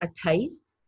28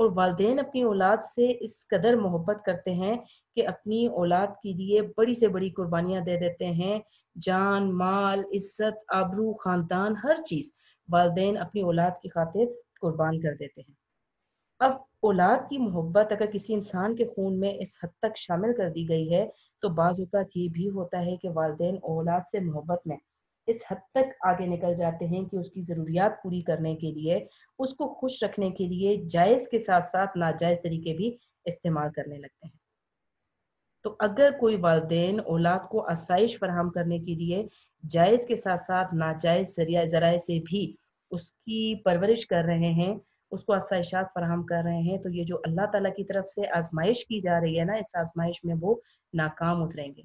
اور والدین اپنی اولاد سے اس قدر محبت کرتے ہیں کہ اپنی اولاد کے لیے بڑی سے بڑی قربانیاں دے دیتے ہیں، جان، مال، عزت، آبرو، خاندان، ہر چیز والدین اپنی اولاد کی خاطر قربان کر دیتے ہیں۔ اب اولاد کی محبت اگر کسی انسان کے خون میں اس حد تک شامل کر دی گئی ہے تو بعض اوقات یہ بھی ہوتا ہے کہ والدین اولاد سے محبت میں اس حد تک آگے نکل جاتے ہیں کہ اس کی ضروریات پوری کرنے کے لیے، اس کو خوش رکھنے کے لیے جائز کے ساتھ ساتھ ناجائز طریقے بھی استعمال کرنے لگتے ہیں۔ تو اگر کوئی والدین اولاد کو آسائش فراہم کرنے کے لیے جائز کے ساتھ ساتھ ناجائز ذرائع سے بھی اس کی پرورش کر رہے ہیں، اس کو آسائشات فراہم کر رہے ہیں، تو یہ جو اللہ تعالیٰ کی طرف سے آزمائش کی جا رہی ہے نا، اس آزمائش میں وہ ناکام اتریں گے،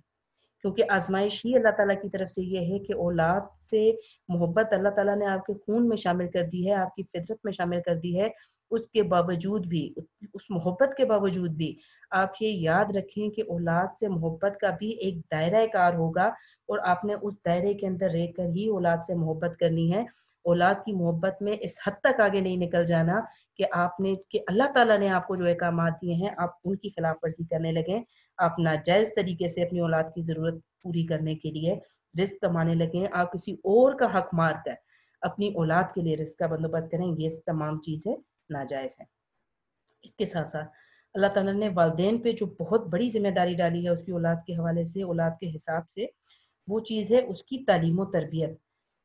کیونکہ آزمائش ہی اللہ تعالیٰ کی طرف سے یہ ہے کہ اولاد سے محبت اللہ تعالیٰ نے آپ کے خون میں شامل کر دی ہے، آپ کی فطرت میں شامل کر دی ہے، اس کے باوجود بھی، اس محبت کے باوجود بھی آپ یہ یاد رکھیں کہ اولاد سے محبت کا بھی ایک دائرہ کار ہوگا، اور آپ نے اس دائرے کے اندر رہ کر ہی اولاد سے محبت کرنی ہے۔ اولاد کی محبت میں اس حد تک آگے نہیں نکل جانا کہ اللہ تعالیٰ نے آپ کو جو احکامات دیے ہیں آپ ان کی خلاف ورزی کرنے لگیں، آپ ناجائز طریقے سے اپنی اولاد کی ضرورت پوری کرنے کے لیے رزق کمانے لگیں، آپ کسی اور کا حق مار کر اپنی اولاد کے لیے رزق کا بندوبست کریں، یہ تمام چیزیں ناجائز ہیں۔ اس کے ساتھ ساتھ اللہ تعالیٰ نے والدین پہ جو بہت بڑی ذمہ داری ڈالی ہے اس کی اولاد کے حوالے سے، اولاد کے حساب سے، وہ چیز ہے اس کی تعلیم و تربیت۔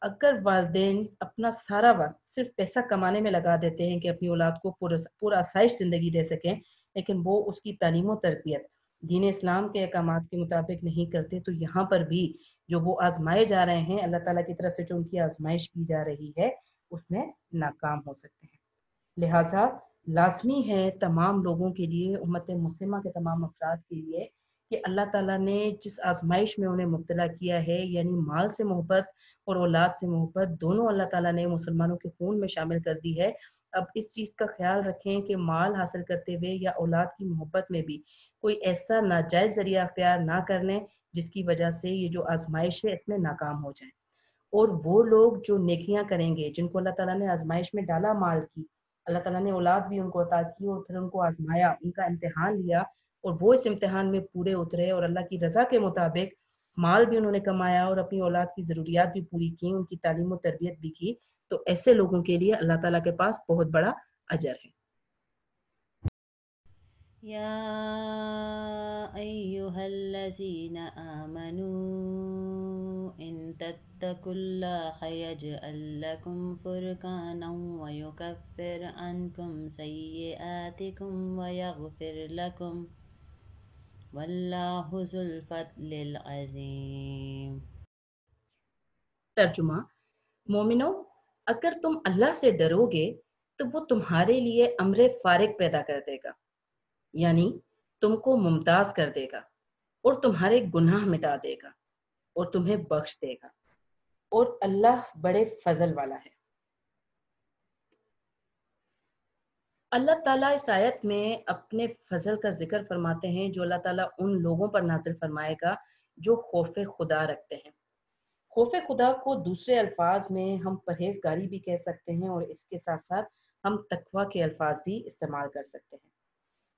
اگر والدین اپنا سارا وقت صرف پیسہ کمانے میں لگا دیتے ہیں کہ اپنی اولاد کو پورا آسائش زندگی دے سکیں، لیکن وہ اس کی تعلیم و تربیت دین اسلام کے احکامات کے مطابق نہیں کرتے، تو یہاں پر بھی جو وہ آزمائے جا رہے ہیں، اللہ تعالیٰ کی طرف سے جو ان کی آزمائش کی جا رہی ہے اس میں ناکام ہو سکتے ہیں۔ لہٰذا لازمی ہے تمام لوگوں کے لیے، امت مسلمہ کے تمام افراد کے لیے، کہ اللہ تعالیٰ نے جس آزمائش میں انہیں مبتلا کیا ہے، یعنی مال سے محبت اور اولاد سے محبت دونوں اللہ تعالیٰ نے مسلمانوں کے خون میں شامل کر دی ہے، اب اس چیز کا خیال رکھیں کہ مال حاصل کرتے ہوئے یا اولاد کی محبت میں بھی کوئی ایسا ناجائز ذریعہ اختیار نہ کر لیں جس کی وجہ سے یہ جو آزمائش ہے اس میں ناکام ہو جائیں۔ اور وہ لوگ جو نیکیاں کریں گے، جن کو اللہ تعالیٰ نے آزمائش میں ڈالا مال کی، اللہ تعالیٰ نے اولاد بھی ان کو عطا کی اور پھر ان کو آزمایا، ان کا امتحان لیا، اور وہ اس امتحان میں پورے اترے اور اللہ کی رضا کے مطابق مال بھی انہوں نے کمایا اور اپنی اولاد کی ضروریات بھی پوری کی، ان کی تعلیم و تربیت بھی کی، تو ایسے لوگوں کے لیے اللہ تعالیٰ کے پاس بہت بڑا اجر ہے۔ یا ایہا الذین آمنوا ان تتقوا اللہ یجعل لکم فرقانا ویکفر عنکم سیئاتکم ویغفر لکم واللہ ذو الفضل العظیم۔ ترجمہ: مومنو، اگر تم اللہ سے ڈرو گے تو وہ تمہارے لیے امر فارغ پیدا کر دے گا، یعنی تم کو ممتاز کر دے گا اور تمہارے گناہ مٹا دے گا اور تمہیں بخش دے گا، اور اللہ بڑے فضل والا ہے۔ اللہ تعالیٰ اس آیت میں اپنے فضل کا ذکر فرماتے ہیں جو اللہ تعالیٰ ان لوگوں پر نازل فرمائے گا جو خوف خدا رکھتے ہیں۔ خوف خدا کو دوسرے الفاظ میں ہم پرہیزگاری بھی کہہ سکتے ہیں، اور اس کے ساتھ ساتھ ہم تقویٰ کے الفاظ بھی استعمال کر سکتے ہیں۔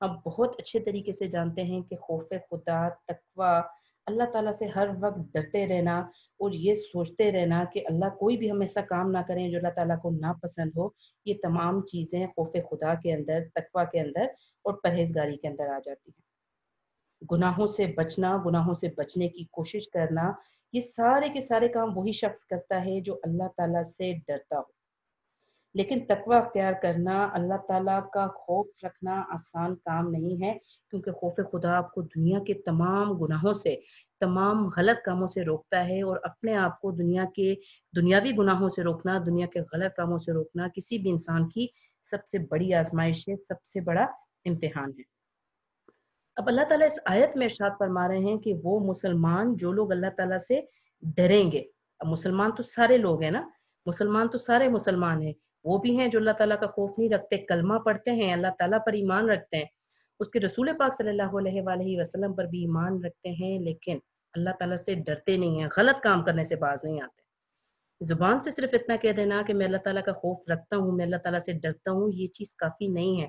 ہم بہت اچھے طریقے سے جانتے ہیں کہ خوف خدا، تقویٰ، اللہ تعالیٰ سے ہر وقت ڈرتے رہنا اور یہ سوچتے رہنا کہ اللہ کوئی بھی ہم ایسا کام نہ کریں جو اللہ تعالیٰ کو ناپسند ہو، یہ تمام چیزیں خوف خدا کے اندر، تقویٰ کے اندر اور پرہیزگاری کے اندر آ جاتی ہیں۔ گناہوں سے بچنا، گناہوں سے بچنے کی کوشش کرنا، یہ سارے کے سارے کام وہی شخص کرتا ہے جو اللہ تعالیٰ سے ڈرتا ہو۔ لیکن تقویٰ اختیار کرنا، اللہ تعالیٰ کا خوف رکھنا آسان کام نہیں ہے، کیونکہ خوف خدا آپ کو دنیا کے تمام گناہوں سے، تمام غلط کاموں سے روکتا ہے، اور اپنے آپ کو دنیا کے دنیاوی گناہوں سے روکنا، دنیا کے غلط کاموں سے روکنا کسی بھی انسان کی سب سے بڑی آزمائش ہے، سب سے بڑا امتحان ہے۔ اب اللہ تعالیٰ اس آیت میں ارشاد فرما رہے ہیں کہ وہ مسلمان جو لوگ اللہ تعالیٰ سے ڈریں گے، اب مسلمان تو سارے لوگ ہیں نا، مسلمان تو سارے مسلمان ہیں، وہ بھی ہیں جو اللہ تعالیٰ کا خوف نہیں رکھتے، کلمہ پڑھتے ہیں، اللہ تعالیٰ پر ایمان رکھتے ہیں، اس کے رسول پاک صلی اللہ علیہ وآلہ وسلم پر بھی ایمان رکھتے ہیں، لیکن اللہ تعالیٰ سے ڈرتے نہیں ہیں، غلط کام کرنے سے باز نہیں آتے۔ زبان سے صرف اتنا کہہ دینا کہ میں اللہ تعالیٰ کا خوف رکھتا ہوں، میں اللہ تعالیٰ سے ڈرتا ہوں، یہ چیز کافی نہیں ہے۔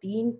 3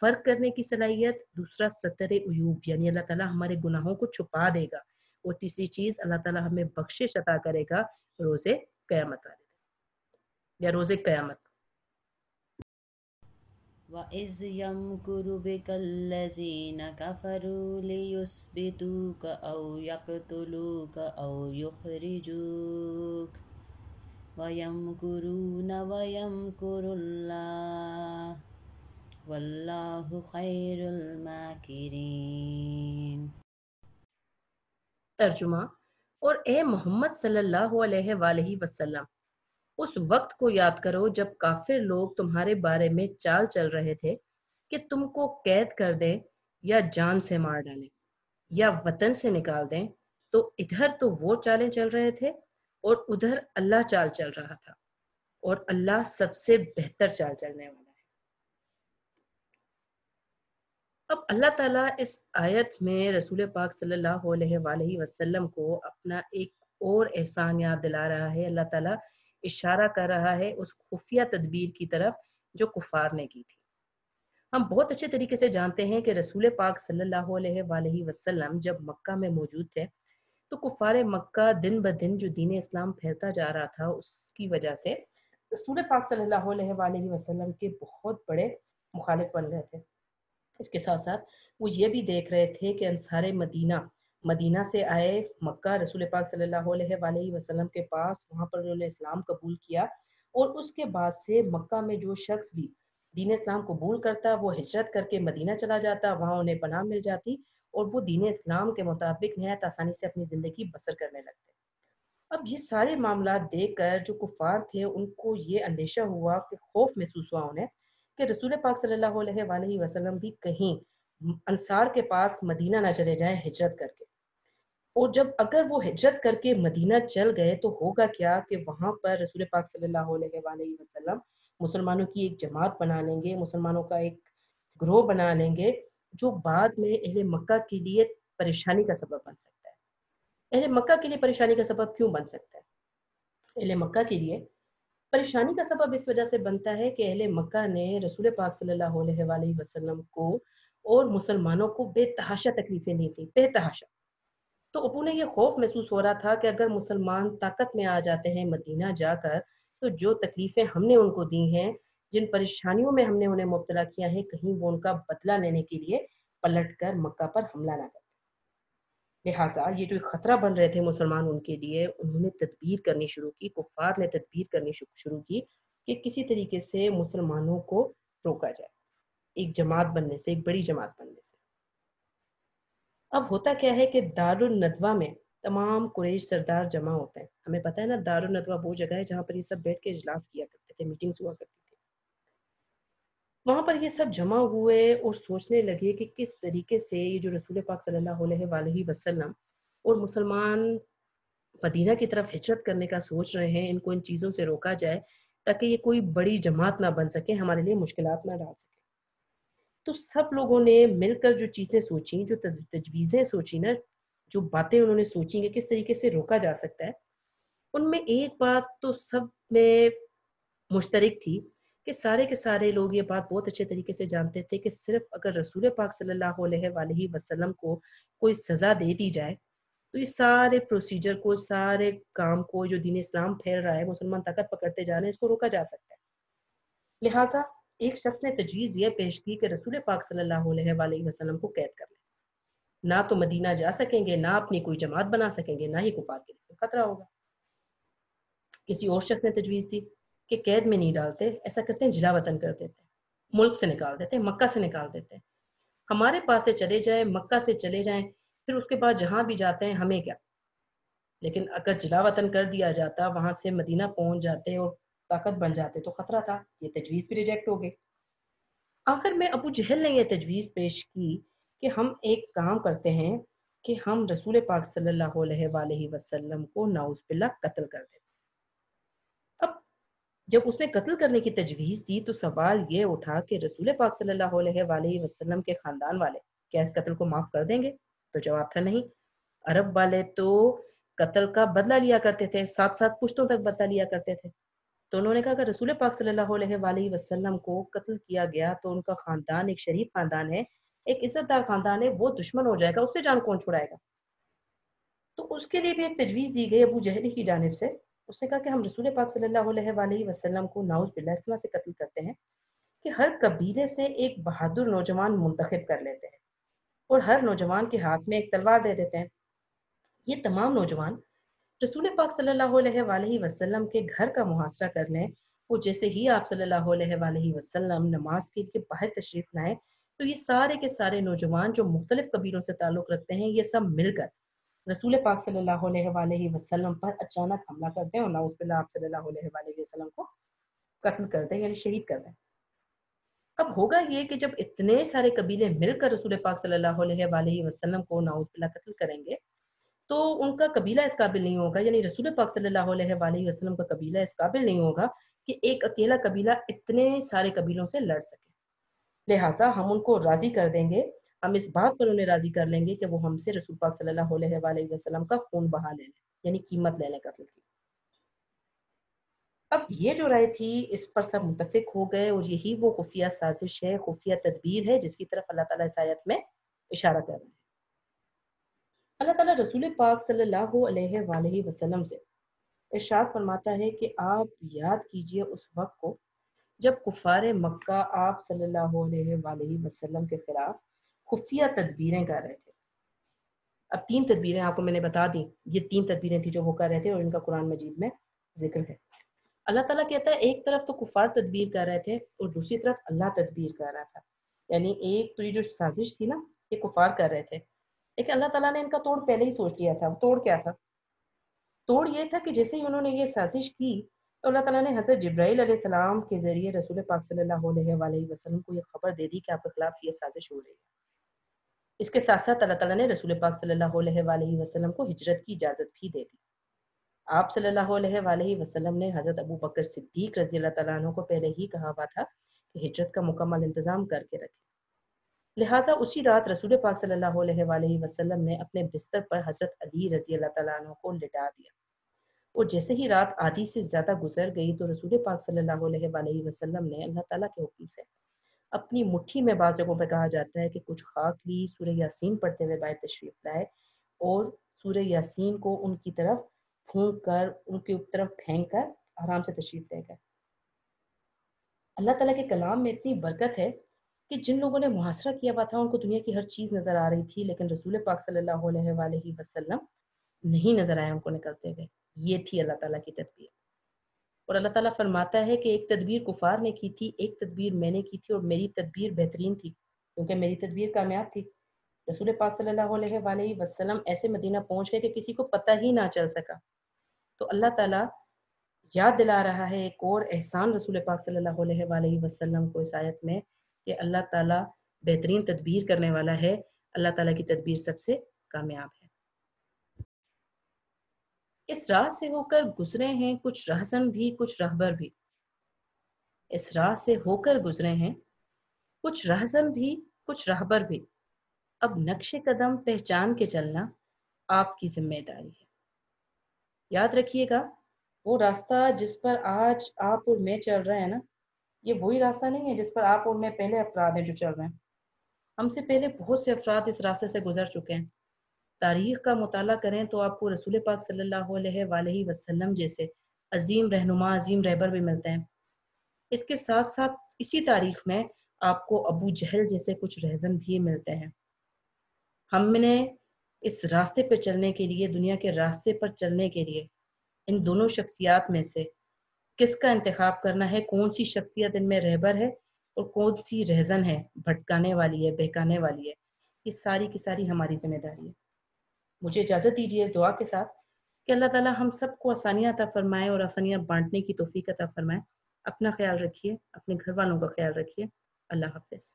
فرق کرنے کی صلاحیت، دوسرا ستر عیوب یعنی اللہ تعالیٰ ہمارے گناہوں کو چھپا دے گا، اور تیسری چیز اللہ تعالیٰ ہمیں بخشش عطا کرے گا روز قیامت والے دن یا روز قیامت۔ وَإِذْ يَمْكُرُ بِكَ الَّذِينَ كَفَرُوا لِيُثْبِتُوكَ أَوْ يَقْتُلُوكَ أَوْ يُخْرِجُوكَ وَيَمْكُرُونَ وَيَمْكُرُ اللَّهُ وَاللَّهُ خَيْرُ الْمَاكِرِينَ۔ ترجمہ، اور اے محمد صلی اللہ علیہ وآلہ وسلم، اس وقت کو یاد کرو جب کافر لوگ تمہارے بارے میں چال چل رہے تھے کہ تم کو قید کر دیں یا جان سے مار ڈالیں یا وطن سے نکال دیں، تو ادھر تو وہ چالیں چل رہے تھے اور ادھر اللہ چال چل رہا تھا، اور اللہ سب سے بہتر چال چلنے والا ہے۔ اب اللہ تعالیٰ اس آیت میں رسول پاک صلی اللہ علیہ وآلہ وسلم کو اپنا ایک اور احسان یاد دلا رہا ہے۔ اللہ تعالیٰ اشارہ کر رہا ہے اس خفیہ تدبیر کی طرف جو کفار نے کی تھی۔ ہم بہت اچھے طریقے سے جانتے ہیں کہ رسول پاک صلی اللہ علیہ وآلہ وسلم جب مکہ میں موجود تھے تو کفار مکہ دن بدن جو دین اسلام پھیلتا جا رہا تھا، اس کی وجہ سے رسول پاک صلی اللہ علیہ وآلہ وسلم کے بہت بڑے مخالف بن رہے تھے۔ اس کے ساتھ ساتھ وہ یہ بھی دیکھ رہے تھے کہ انصار مدینہ سے آئے مکہ رسول پاک صلی اللہ علیہ وآلہ وسلم کے پاس، وہاں پر انہوں نے اسلام قبول کیا، اور اس کے بعد سے مکہ میں جو شخص بھی دین اسلام قبول کرتا وہ ہجرت کر کے مدینہ چلا جاتا، وہاں انہیں پناہ مل جاتی اور وہ دین اسلام کے مطابق نہایت آسانی سے اپنی زندگی بسر کرنے لگتے۔ اب یہ سارے معاملات دیکھ کر جو کفار تھے ان کو یہ اندیشہ ہوا، کہ خوف محسوس ہوا انہیں کہ رسول پاک صلی اللہ علیہ وآلہ وسلم بھی کہیں انصار کے پاس مدینہ نہ چلے جائیں ہجرت کر کے، اور جب اگر وہ ہجرت کر کے مدینہ چل گئے تو ہوگا کیا کہ وہاں پر رسول پاک صلی اللہ علیہ وآلہ وسلم مسلمانوں کی ایک جماعت بنا لیں گے، مسلمانوں کا ایک گروہ بنا لیں گے، جو بعد میں اہل مکہ کے لیے پریشانی کا سبب بن سکتا ہے۔ اہل مکہ کے لیے پریشانی کا سبب کیوں بن سکتا ہے؟ اہل مکہ کے لیے پریشانی کا سبب اس وجہ سے بنتا ہے کہ اہل مکہ نے رسول پاک صلی اللہ علیہ وآلہ وسلم کو اور مسلمانوں کو بے تحاشا تکلیفیں دی تھیں، بے تحاشا۔ تو انہیں یہ خوف محسوس ہو رہا تھا کہ اگر مسلمان طاقت میں آ جاتے ہیں مدینہ جا کر، تو جو تکلیفیں ہم نے ان کو دی ہیں، جن پریشانیوں میں ہم نے انہیں مبتلا کیا ہے، کہیں وہ ان کا بدلہ لینے کے لیے پلٹ کر مکہ پر حملہ نہ کریں۔ لہٰذا یہ جو خطرہ بن رہے تھے مسلمان ان کے لیے، انہوں نے تدبیر کرنی شروع کی، کفار نے تدبیر کرنی شروع کی کہ کسی طریقے سے مسلمانوں کو روکا جائے، ایک جماعت بننے سے، ایک بڑی جماعت بننے سے۔ اب ہوتا کیا ہے کہ دارالندوہ میں تمام قریش سردار جمع ہوتے ہیں۔ ہمیں پتہ ہے نا دارالندوہ وہ جگہ ہے جہاں پر یہ سب بیٹھ کے اجلاس کیا کرتے تھے، میٹنگز ہوا کرتی تھی۔ وہاں پر یہ سب جمع ہوئے اور سوچنے لگے کہ کس طریقے سے یہ جو رسول پاک صلی اللہ علیہ وآلہ وسلم اور مسلمان مدینہ کی طرف ہجرت کرنے کا سوچ رہے ہیں، ان کو ان چیزوں سے روکا جائے تاکہ یہ کوئی بڑی جماعت نہ بن سکے، ہمارے لیے مشکلات نہ ڈال سکے۔ تو سب لوگوں نے مل کر جو چیزیں سوچیں، جو تجویزیں سوچیں نا، جو باتیں انہوں نے سوچیں کہ کس طریقے سے روکا جا سکتا ہے، ان میں ایک بات تو سب میں مشترک تھی کہ سارے کے سارے لوگ یہ بات بہت اچھے طریقے سے جانتے تھے کہ صرف اگر رسول پاک صلی اللہ علیہ وآلہ وسلم کو کوئی سزا دے دی جائے تو یہ سارے پروسیجر کو، سارے کام کو جو دین اسلام پھیل رہا ہے، مسلمان طاقت پکڑتے جا رہے ہیں، اس کو روکا جا سکتا ہے۔ لہٰذا ایک شخص نے تجویز یہ پیش کی کہ رسول پاک صلی اللہ علیہ وآلہ وسلم کو قید کر لیں، نہ تو مدینہ جا سکیں گے، نہ اپنی کوئی جماعت بنا سکیں گے، نہ ہی کفار کے لیے خطرہ ہوگا۔ کسی اور شخص نے تجویز دی کہ قید میں نہیں ڈالتے، ایسا کرتے ہیں جلا وطن کر دیتے ہیں، ملک سے نکال دیتے ہیں، مکہ سے نکال دیتے ہیں، ہمارے پاس سے چلے جائیں، مکہ سے چلے جائیں، پھر اس کے بعد جہاں بھی جاتے ہیں ہمیں کیا۔ لیکن اگر جلا وطن کر دیا جاتا، وہاں سے مدینہ پہنچ جاتے اور طاقت بن جاتے تو خطرہ تھا، یہ تجویز بھی ریجیکٹ ہو گئی۔ آخر میں ابو جہل نے یہ تجویز پیش کی کہ ہم ایک کام کرتے ہیں کہ ہم رسول پاک صلی اللہ علیہ وآلہ وسلم کو نعوذ باللہ قتل کر دیتے۔ اب جب اس نے قتل کرنے کی تجویز دی تو سوال یہ اٹھا کہ رسول پاک صلی اللہ علیہ وآلہ وسلم کے خاندان والے کیا اس قتل کو معاف کر دیں گے؟ تو جواب تھا نہیں۔ عرب والے تو قتل کا بدلہ لیا کرتے تھے، 7 پشتوں تک بدلہ لیا کرتے تھے، تو انہوں نے کہا کہ رسول پاک صلی اللہ علیہ وسلم کو قتل کیا گیا تو ان کا خاندان ایک شریف خاندان ہے، ایک عزت دار خاندان ہے، وہ دشمن ہو جائے گا، اس سے جان کون چھڑائے گا؟ تو اس کے لیے بھی ایک تجویز دی گئی ابو جہل کی جانب سے. اس نے کہا کہ ہم رسول پاک صلی اللہ علیہ وسلم کو نعوذ باللہ اس طرح سے قتل کرتے ہیں کہ ہر قبیلے سے ایک بہادر نوجوان منتخب کر لیتے ہیں اور ہر نوجوان کے ہاتھ میں ایک تلوار دے دیتے ہیں. یہ تمام نوجوان رسول پاک صلی اللہ علیہ وسلم کے گھر کا محاصرہ کر لیں. وہ جیسے ہی آپ صلی اللہ علیہ وسلم نماز کے لیے باہر تشریف لائیں تو یہ سارے کے سارے نوجوان جو مختلف قبیلوں سے تعلق رکھتے ہیں یہ سب مل کر رسول پاک صلی اللہ علیہ وسلم پر اچانک حملہ کرتے ہیں اور نعوذ باللہ آپ صلی اللہ علیہ وسلم کو قتل کرتے ہیں، یعنی شہید کرتے ہیں. اب ہوگا یہ کہ جب اتنے سارے قبیلے مل کر رسول پاک صلی اللہ علیہ وسلم کو نعوذ باللہ قتل کریں گے تو ان کا قبیلہ اس قابل نہیں ہوگا، یعنی رسول پاک صلی اللہ علیہ وسلم کا قبیلہ اس قابل نہیں ہوگا کہ ایک اکیلا قبیلہ اتنے سارے قبیلوں سے لڑ سکے. لہٰذا ہم ان کو راضی کر دیں گے، ہم اس بات پر انہیں راضی کر لیں گے کہ وہ ہم سے رسول پاک صلی اللہ علیہ وسلم کا خون بہا لے لیں، یعنی قیمت لے لیں قتل کی. اب یہ جو رائے تھی اس پر سب متفق ہو گئے اور یہی وہ خفیہ سازش ہے، خفیہ تدبیر ہے جس کی طرف اللہ تعالیٰ اس آیت میں اشارہ کر رہے ہیں. اللہ تعالیٰ رسول پاک صلی اللہ علیہ وسلم سے ارشاد فرماتا ہے کہ آپ یاد کیجئے اس وقت کو جب کفار مکہ آپ صلی اللہ علیہ وسلم کے خلاف خفیہ تدبیریں کر رہے تھے. اب 3 تدبیریں آپ کو میں نے بتا دی، یہ 3 تدبیریں تھیں جو وہ کر رہے تھے اور ان کا قرآن مجید میں ذکر ہے. اللہ تعالیٰ کہتا ہے ایک طرف تو کفار تدبیر کر رہے تھے اور دوسری طرف اللہ تدبیر کر رہا تھا. یعنی ایک تو یہ جو سازش تھی نا یہ کفار کر رہے تھے، لیکن اللہ تعالیٰ نے ان کا توڑ پہلے ہی سوچ لیا تھا. توڑ کیا تھا؟ توڑ یہ تھا کہ جیسے ہی انہوں نے یہ سازش کی تو اللہ تعالیٰ نے حضرت جبرائیل علیہ السلام کے ذریعے رسول پاک صلی اللہ علیہ وسلم کو یہ خبر دے دی کہ آپ کے خلاف یہ سازش ہو رہی ہے. اس کے ساتھ ساتھ اللہ تعالیٰ نے رسول پاک صلی اللہ علیہ وسلم کو ہجرت کی اجازت بھی دے دی. آپ صلی اللہ علیہ وسلم نے حضرت ابو بکر صدیق رضی اللہ تعالیٰ عنہ کو پہلے ہی کہا ہوا تھا کہ ہجرت کا مکمل انتظام کر کے رکھیں. لہٰذا اسی رات رسول پاک صلی اللہ علیہ وسلم نے اپنے بستر پر حضرت علی رضی اللہ تعالیٰ عنہ کو لٹا دیا اور جیسے ہی رات آدھی سے زیادہ گزر گئی تو رسول پاک صلی اللہ علیہ وسلم نے اللہ تعالیٰ کے حکم سے اپنی مٹھی میں، بعض جگہوں پہ کہا جاتا ہے کہ کچھ خاک لی، سورہ یاسین پڑھتے ہوئے باہر تشریف لائے اور سورہ یاسین کو ان کی طرف پھونک کر ان کی طرف پھینک کر آرام سے تشریف لے گئے. اللہ تعالیٰ کے کلام میں اتنی برکت ہے کہ جن لوگوں نے محاصرہ کیا ہوا تھا ان کو دنیا کی ہر چیز نظر آ رہی تھی لیکن رسول پاک صلی اللہ علیہ وسلم نہیں نظر آیا ان کو نکلتے ہوئے. یہ تھی اللہ تعالیٰ کی تدبیر. اور اللہ تعالیٰ فرماتا ہے کہ ایک تدبیر کفار نے کی تھی، ایک تدبیر میں نے کی تھی اور میری تدبیر بہترین تھی کیونکہ میری تدبیر کامیاب تھی. رسول پاک صلی اللہ علیہ وسلم ایسے مدینہ پہنچ گئے کہ کسی کو پتہ ہی نہ چل سکا. تو اللہ تعالیٰ یاد دلا رہا ہے ایک اور احسان رسول پاک صلی اللہ علیہ وسلم کو اس آیت میں کہ اللہ تعالیٰ بہترین تدبیر کرنے والا ہے، اللہ تعالیٰ کی تدبیر سب سے کامیاب ہے. اس راہ سے ہو کر گزرے ہیں کچھ رہزن بھی کچھ رہبر بھی. اس راہ سے ہو کر گزرے ہیں کچھ رہزن بھی کچھ رہبر بھی. اب نقش قدم پہچان کے چلنا آپ کی ذمہ داری ہے. یاد رکھیے گا وہ راستہ جس پر آج آپ اور میں چل رہے ہیں نا، یہ وہی راستہ نہیں ہے جس پر آپ اور میں پہلے افراد ہیں جو چل رہے ہیں. ہم سے پہلے بہت سے افراد اس راستے سے گزر چکے ہیں. تاریخ کا مطالعہ کریں تو آپ کو رسول پاک صلی اللہ علیہ وسلم جیسے عظیم رہنما، عظیم رہبر بھی ملتے ہیں. اس کے ساتھ ساتھ اسی تاریخ میں آپ کو ابو جہل جیسے کچھ رہزن بھی ملتے ہیں. ہم نے اس راستے پر چلنے کے لیے، دنیا کے راستے پر چلنے کے لیے ان دونوں شخصیات میں سے کس کا انتخاب کرنا ہے، کون سی شخصیت ان میں رہبر ہے اور کون سی رہزن ہے، بھٹکانے والی ہے، بہکانے والی ہے، یہ ساری کی ساری ہماری ذمہ داری ہے. مجھے اجازت دیجیے اس دعا کے ساتھ کہ اللہ تعالیٰ ہم سب کو آسانیاں عطا فرمائے اور آسانیاں بانٹنے کی توفیق عطا فرمائے. اپنا خیال رکھیے، اپنے گھر والوں کا خیال رکھیے. اللہ حافظ.